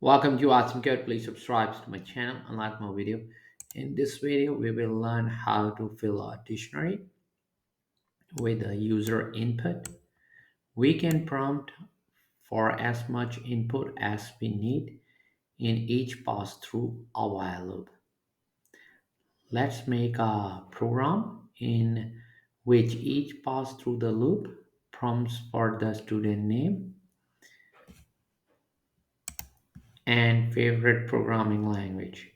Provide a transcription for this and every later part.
Welcome to Awesome Code. Please subscribe to my channel and like my video. In this video, we will learn how to fill a dictionary with a user input. We can prompt for as much input as we need in each pass through a while loop. Let's make a program in which each pass through the loop prompts for the student name and favorite programming language.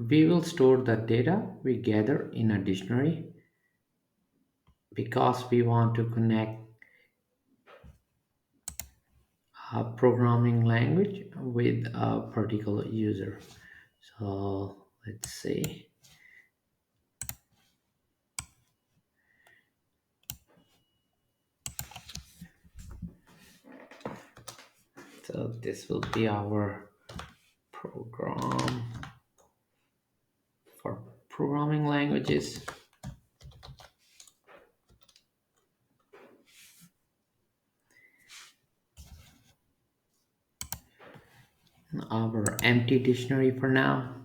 We will store the data we gather in a dictionary because we want to connect a programming language with a particular user. So let's see. So this will be our program for programming languages. Our empty dictionary for now.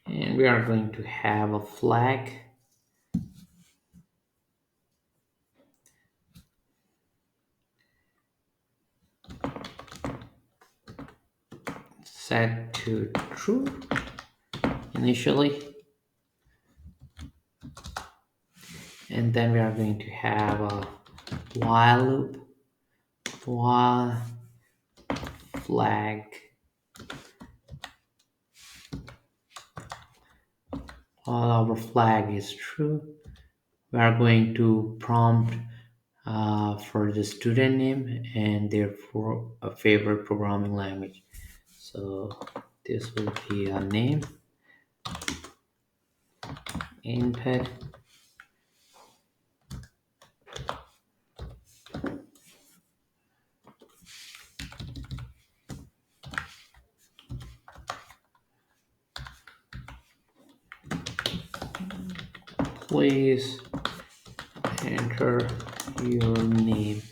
And we are going to have a flag set to true initially. And then we are going to have a while loop, while flag, while our flag is true. We are going to prompt for the student name and therefore a favorite programming language. So this will be a name, input, please enter your name.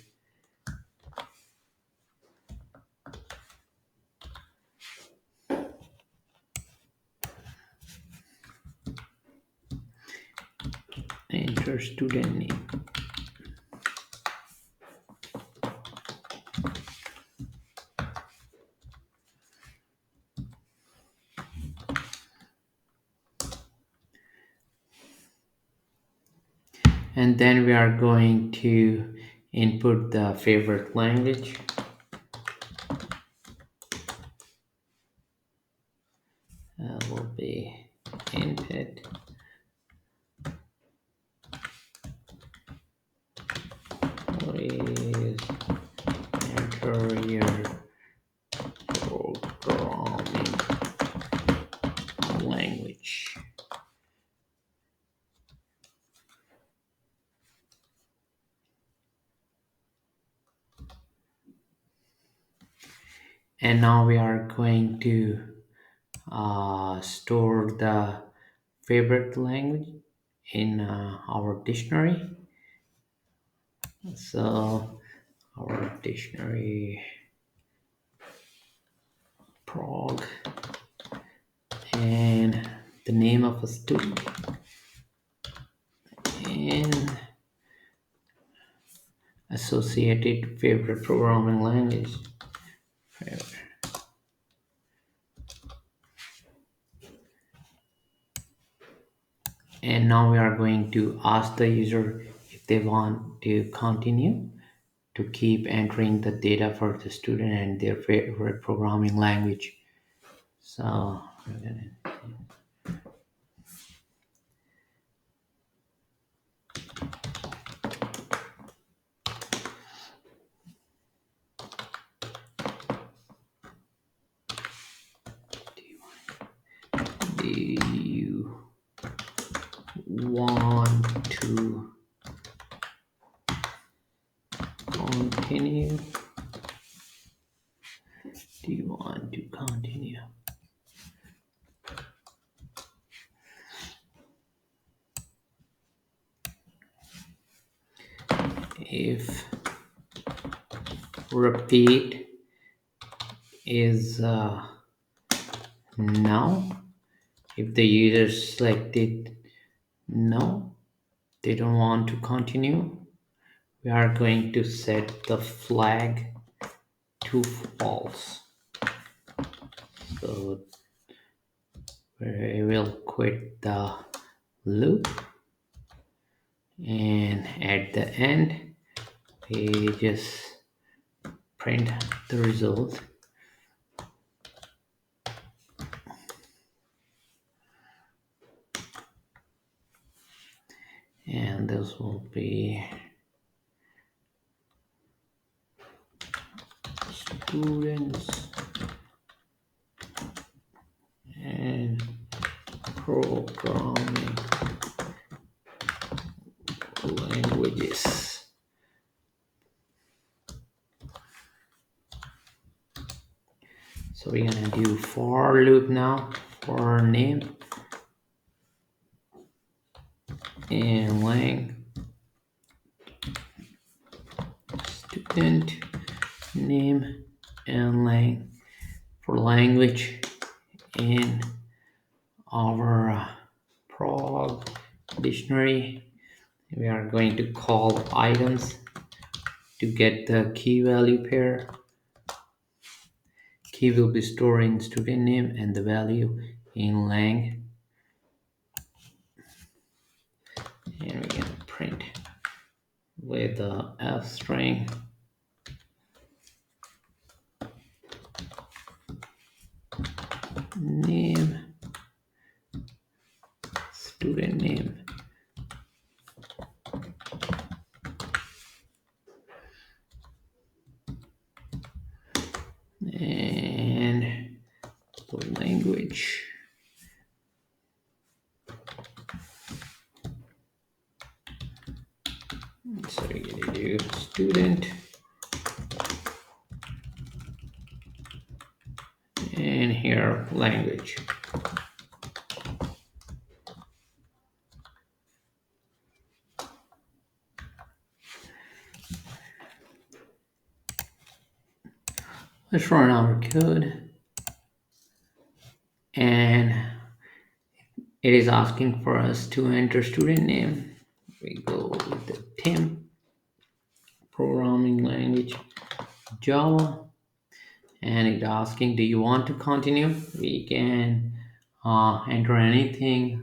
Enter student name. And then we are going to input the favorite language. That will be input. Please enter your programming language. And now we are going to store the favorite language in our dictionary. So our dictionary prog and the name of a student and associated favorite programming language. Favorite. And now we are going to ask the user if they want to continue to keep entering the data for the student and their favorite programming language. So we're gonna, do you want to continue? Do you want to continue? if repeat is no, if the user selected no, they don't want to continue, we are going to set the flag to false. So we will quit the loop, and at the end we just print the result. And this will be students and programming languages. So we're gonna do for loop now for name and lang student name and lang for language in our prog dictionary. We are going to call items to get the key value pair. Key will be stored in student name and the value in lang, and we're going to print with the f string name student name and the language. So we're going to do student and here language. Let's run our code, and it is asking for us to enter student name. We go with the Tim programming language Java, and it's asking, do you want to continue? We can enter anything.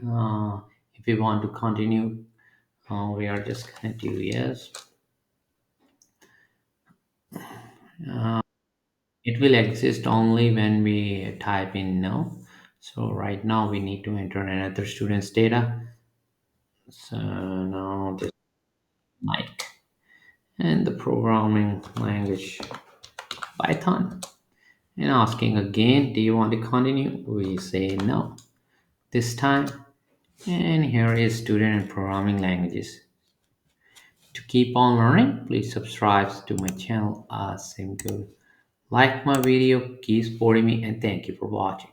If we want to continue, we are just gonna do yes. It will exist only when we type in no. So right now we need to enter another student's data. So now this Mike and the programming language Python, and asking again, do you want to continue? We say no this time. And here is student and programming languages. To keep on learning, please subscribe to my channel. Same good. Like my video, keep supporting me, and thank you for watching.